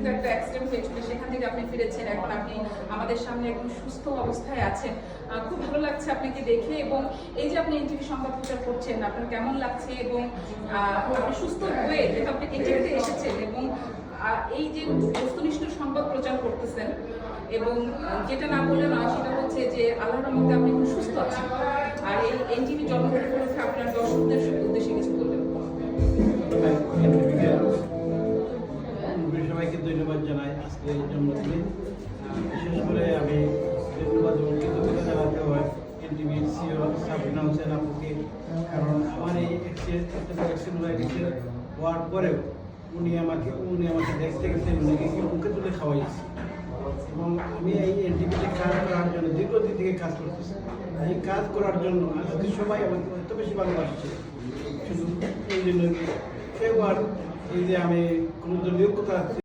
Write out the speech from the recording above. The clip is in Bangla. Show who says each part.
Speaker 1: কিন্তু একটা অ্যাক্সিডেন্ট হয়েছিল, সেখান থেকে আপনি ফিরেছেন, এখন আপনি আমাদের সামনে একদম সুস্থ অবস্থায় আছেন। খুব ভালো লাগছে আপনাকে দেখে। এবং এই যে আপনি এনটিভি সংবাদ প্রচার করছেন, আপনার কেমন লাগছে? এবং আপনি সুস্থ হয়ে যেহেতু আপনি এনটিভিতে এসেছেন এবং এই যে বস্তুনিষ্ঠ সংবাদ প্রচার করতেছেন, এবং যেটা না বলে নয় সেটা হচ্ছে যে আল্লাহর রহমতে আপনি খুব সুস্থ আছেন। আর এই এনটিভি জন্মদিন উপলক্ষে আপনার দর্শকদের উদ্দেশ্যে কিছু বলবেন।
Speaker 2: সবাইকে ধন্যবাদ জানাই আজকে এই জন্মদিনে। বিশেষ করে আমি ধন্যবাদ এবং কৃতজ্ঞতা জানাতে হয় এনটিভি সিও সাবরিনা হোসেন আপুকে, কারণ আমার এই অ্যাক্সিডেন্ট হওয়ার পরেও উনি আমাকে দেখতে গেছেন, উনিকে মুখে তুলে খাওয়াইছে। এবং আমি এই এনটিভিতে কাজ করার জন্য দীর্ঘদিন থেকে কাজ করতেছি। এই কাজ করার জন্য আজকে সবাই আমাকে এত বেশি ভালোবাসছে, শুধু এই জন্য কেউ আর এই যে আমি কোনো দলীয় কথা